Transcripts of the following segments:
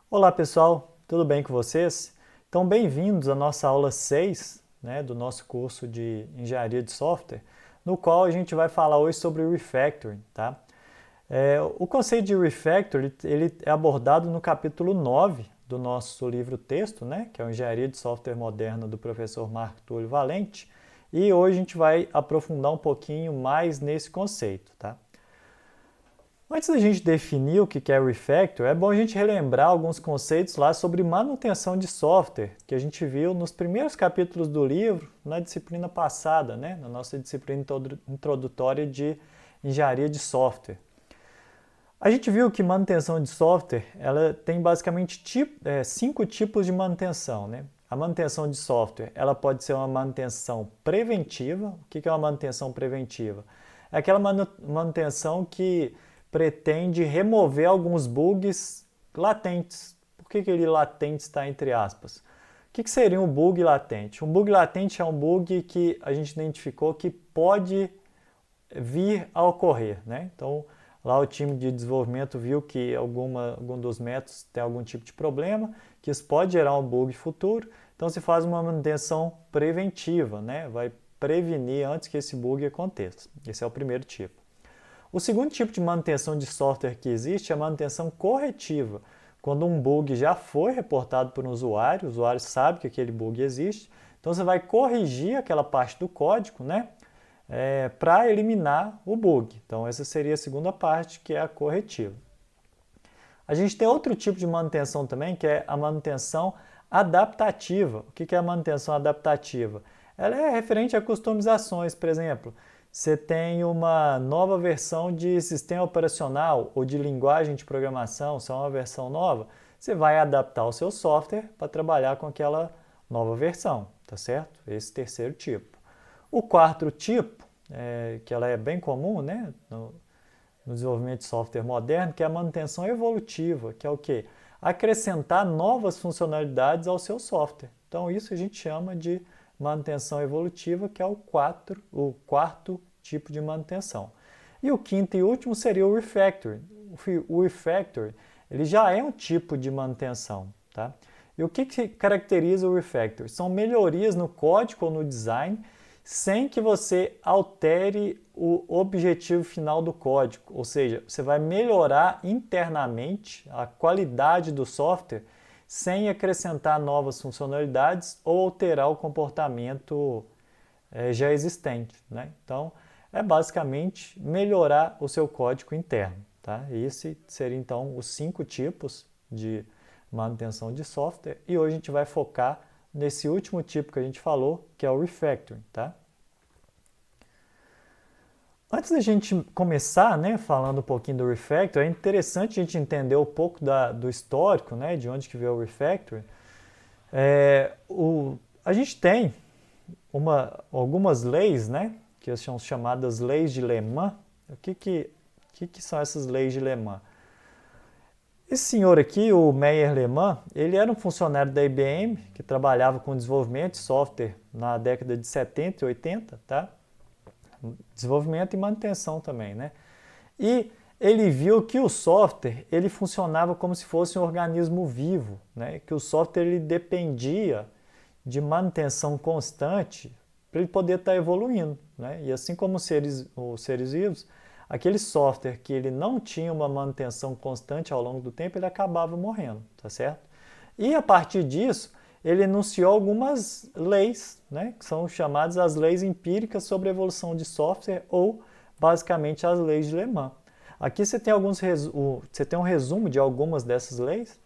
Olá pessoal, tudo bem com vocês? Então, bem-vindos à nossa aula 6, do nosso curso de Engenharia de Software, no qual a gente vai falar hoje sobre o Refactoring. Tá? O conceito de Refactoring ele é abordado no capítulo 9 do nosso livro-texto, que é o Engenharia de Software Moderna do professor Marco Túlio Valente, e hoje a gente vai aprofundar um pouquinho mais nesse conceito. Tá? Antes da gente definir o que é refactor, é bom a gente relembrar alguns conceitos lá sobre manutenção de software, que a gente viu nos primeiros capítulos do livro, na disciplina passada, na nossa disciplina introdutória de engenharia de software. A gente viu que manutenção de software ela tem basicamente 5 tipos de manutenção. A manutenção de software ela pode ser uma manutenção preventiva. O que é uma manutenção preventiva? É aquela manutenção que pretende remover alguns bugs latentes. Por que ele latente está entre aspas? O que seria um bug latente? Um bug latente é um bug que a gente identificou que pode vir a ocorrer. Então, lá o time de desenvolvimento viu que algum dos métodos tem algum tipo de problema, que isso pode gerar um bug futuro. Então, se faz uma manutenção preventiva, vai prevenir antes que esse bug aconteça. Esse é o primeiro tipo. O segundo tipo de manutenção de software que existe é a manutenção corretiva. Quando um bug já foi reportado por um usuário, o usuário sabe que aquele bug existe, então você vai corrigir aquela parte do código, para eliminar o bug. Então essa seria a segunda parte, que é a corretiva. A gente tem outro tipo de manutenção também, que é a manutenção adaptativa. O que é a manutenção adaptativa? Ela é referente a customizações, por exemplo. Você tem uma nova versão de sistema operacional ou de linguagem de programação, se é uma versão nova, você vai adaptar o seu software para trabalhar com aquela nova versão, tá certo? Esse terceiro tipo. O quarto tipo, que ela é bem comum, no desenvolvimento de software moderno, que é a manutenção evolutiva, que é o quê? Acrescentar novas funcionalidades ao seu software. Então isso a gente chama de manutenção evolutiva, que é o quarto tipo de manutenção. E o quinto e último seria o refactoring. O refactoring ele já é um tipo de manutenção. Tá? E o que caracteriza o refactoring? São melhorias no código ou no design sem que você altere o objetivo final do código. Ou seja, você vai melhorar internamente a qualidade do software sem acrescentar novas funcionalidades ou alterar o comportamento já existente. Então, é basicamente melhorar o seu código interno. Tá? Esse seria, então, os 5 tipos de manutenção de software. E hoje a gente vai focar nesse último tipo que a gente falou, que é o refactoring. Tá? Antes da gente começar, falando um pouquinho do refactor, é interessante a gente entender um pouco do histórico, de onde que veio o refactor. A gente tem algumas leis, que são chamadas leis de Le Mans. O que são essas leis de Le Mans? Esse senhor aqui, o Meyer Le Mans, ele era um funcionário da IBM que trabalhava com desenvolvimento de software na década de 70 e 80, tá? Desenvolvimento e manutenção também, E ele viu que o software ele funcionava como se fosse um organismo vivo, que o software ele dependia de manutenção constante para ele poder estar evoluindo, E assim como os seres vivos, aquele software que ele não tinha uma manutenção constante ao longo do tempo, ele acabava morrendo, tá certo? E a partir disso, ele enunciou algumas leis, que são chamadas as leis empíricas sobre a evolução de software ou, basicamente, as leis de Le Mans. Aqui você tem um resumo de algumas dessas leis.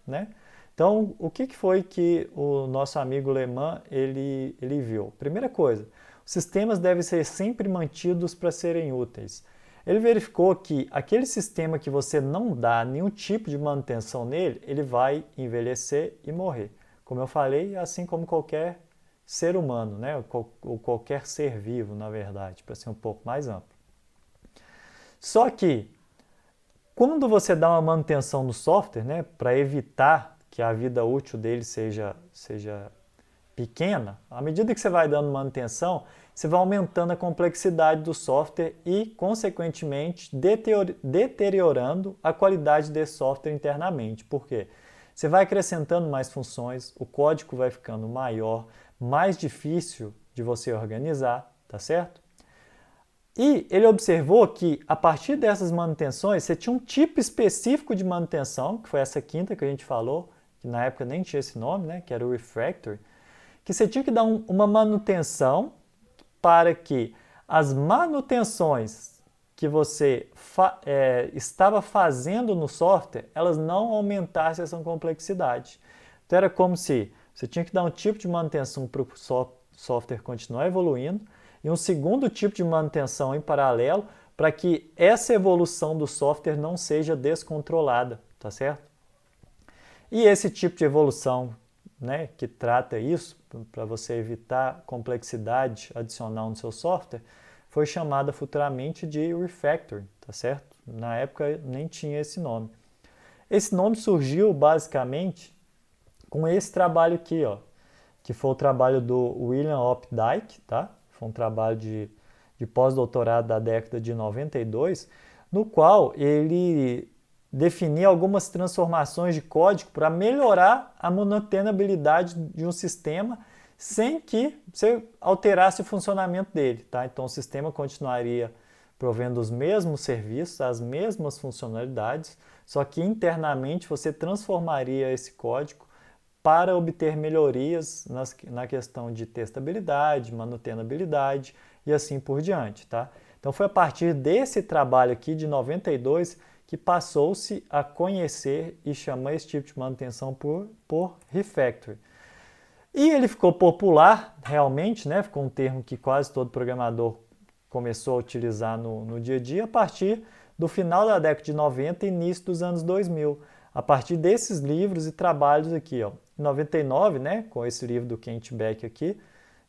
Então, o que foi que o nosso amigo Le Mans ele viu? Primeira coisa, os sistemas devem ser sempre mantidos para serem úteis. Ele verificou que aquele sistema que você não dá nenhum tipo de manutenção nele, ele vai envelhecer e morrer. Como eu falei, assim como qualquer ser humano, ou qualquer ser vivo, na verdade, para ser um pouco mais amplo. Só que, quando você dá uma manutenção no software, para evitar que a vida útil dele seja pequena, à medida que você vai dando manutenção, você vai aumentando a complexidade do software e, consequentemente, deteriorando a qualidade desse software internamente. Por quê? Você vai acrescentando mais funções, o código vai ficando maior, mais difícil de você organizar, tá certo? E ele observou que, a partir dessas manutenções, você tinha um tipo específico de manutenção, que foi essa quinta que a gente falou, que na época nem tinha esse nome, né, que era o refactoring, que você tinha que dar uma manutenção para que as manutenções que você estava fazendo no software, elas não aumentassem essa complexidade. Então era como se você tinha que dar um tipo de manutenção para o software continuar evoluindo, e um segundo tipo de manutenção em paralelo para que essa evolução do software não seja descontrolada, tá certo? E esse tipo de evolução, né, que trata isso, para você evitar complexidade adicional no seu software, foi chamada futuramente de refactoring, tá certo? Na época nem tinha esse nome. Esse nome surgiu basicamente com esse trabalho aqui, ó, que foi o trabalho do William Opdyke, tá? Foi um trabalho de pós-doutorado da década de 92, no qual ele definia algumas transformações de código para melhorar a manutenabilidade de um sistema sem que você alterasse o funcionamento dele, tá? Então o sistema continuaria provendo os mesmos serviços, as mesmas funcionalidades, só que internamente você transformaria esse código para obter melhorias na questão de testabilidade, manutenabilidade e assim por diante, tá? Então foi a partir desse trabalho aqui de 92 que passou-se a conhecer e chamar esse tipo de manutenção por refactoring. E ele ficou popular realmente, né? Ficou um termo que quase todo programador começou a utilizar no dia a dia a partir do final da década de 90 e início dos anos 2000. A partir desses livros e trabalhos aqui, ó. Em 99, né, com esse livro do Kent Beck aqui,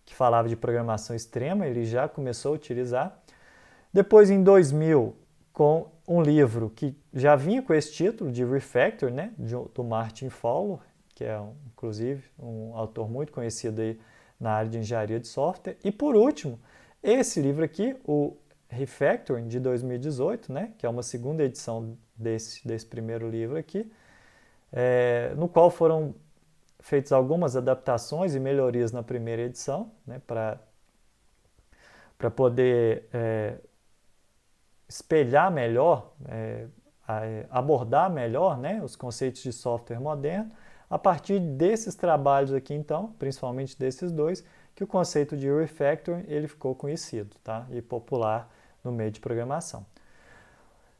que falava de programação extrema, ele já começou a utilizar. Depois, em 2000, com um livro que já vinha com esse título de Refactor, né, do Martin Fowler, que é, inclusive, um autor muito conhecido aí na área de engenharia de software. E, por último, esse livro aqui, o Refactoring, de 2018, né, que é uma segunda edição desse primeiro livro aqui, no qual foram feitas algumas adaptações e melhorias na primeira edição, né, para poder espelhar melhor, abordar melhor, né, os conceitos de software moderno. A partir desses trabalhos aqui, então, principalmente desses dois, que o conceito de refactoring ele ficou conhecido, tá, e popular no meio de programação.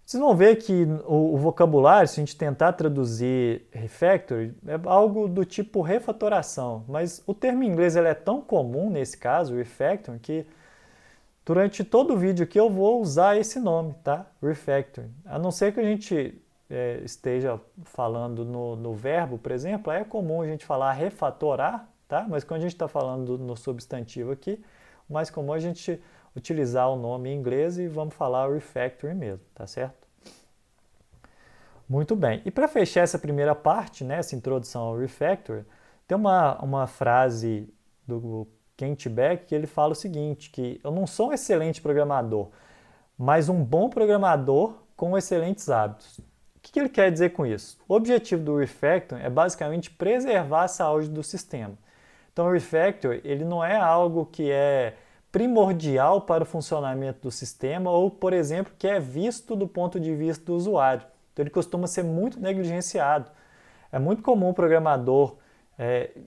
Vocês vão ver que o vocabulário, se a gente tentar traduzir refactoring, é algo do tipo refatoração, mas o termo em inglês ele é tão comum nesse caso, refactoring, que durante todo o vídeo aqui eu vou usar esse nome, tá? Refactoring. A não ser que a gente esteja falando no verbo, por exemplo, é comum a gente falar refatorar, tá? Mas quando a gente está falando no substantivo aqui, o mais comum é a gente utilizar o nome em inglês e vamos falar refactoring mesmo, tá certo? Muito bem. E para fechar essa primeira parte, né, essa introdução ao refactoring, tem uma frase do Kent Beck que ele fala o seguinte, que eu não sou um excelente programador, mas um bom programador com excelentes hábitos. O que ele quer dizer com isso? O objetivo do refactoring é basicamente preservar a saúde do sistema. Então o refactoring ele não é algo que é primordial para o funcionamento do sistema ou, por exemplo, que é visto do ponto de vista do usuário. Então ele costuma ser muito negligenciado. É muito comum o programador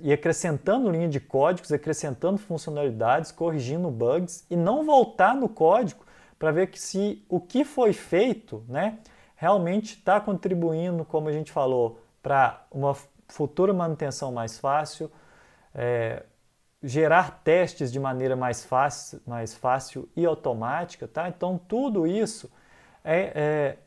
ir acrescentando linha de códigos, acrescentando funcionalidades, corrigindo bugs e não voltar no código para ver que se o que foi feito, né, realmente está contribuindo, como a gente falou, para uma futura manutenção mais fácil, gerar testes de maneira mais fácil e automática, tá? Então tudo isso é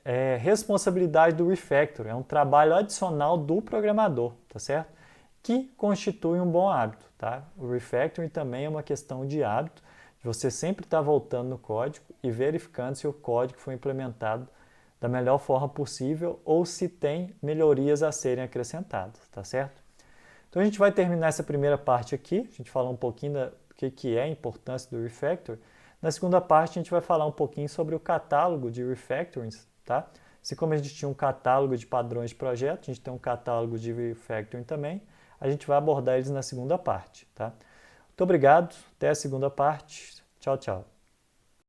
responsabilidade do refactoring, é um trabalho adicional do programador, tá certo? Que constitui um bom hábito, tá? O refactoring também é uma questão de hábito, de você sempre estar voltando no código e verificando se o código foi implementado da melhor forma possível ou se tem melhorias a serem acrescentadas, tá certo? Então a gente vai terminar essa primeira parte aqui, a gente falou um pouquinho do que é a importância do refactoring. Na segunda parte a gente vai falar um pouquinho sobre o catálogo de refactorings, tá? Assim como a gente tinha um catálogo de padrões de projeto, a gente tem um catálogo de refactoring também, a gente vai abordar eles na segunda parte, tá? Muito obrigado, até a segunda parte. Tchau, tchau.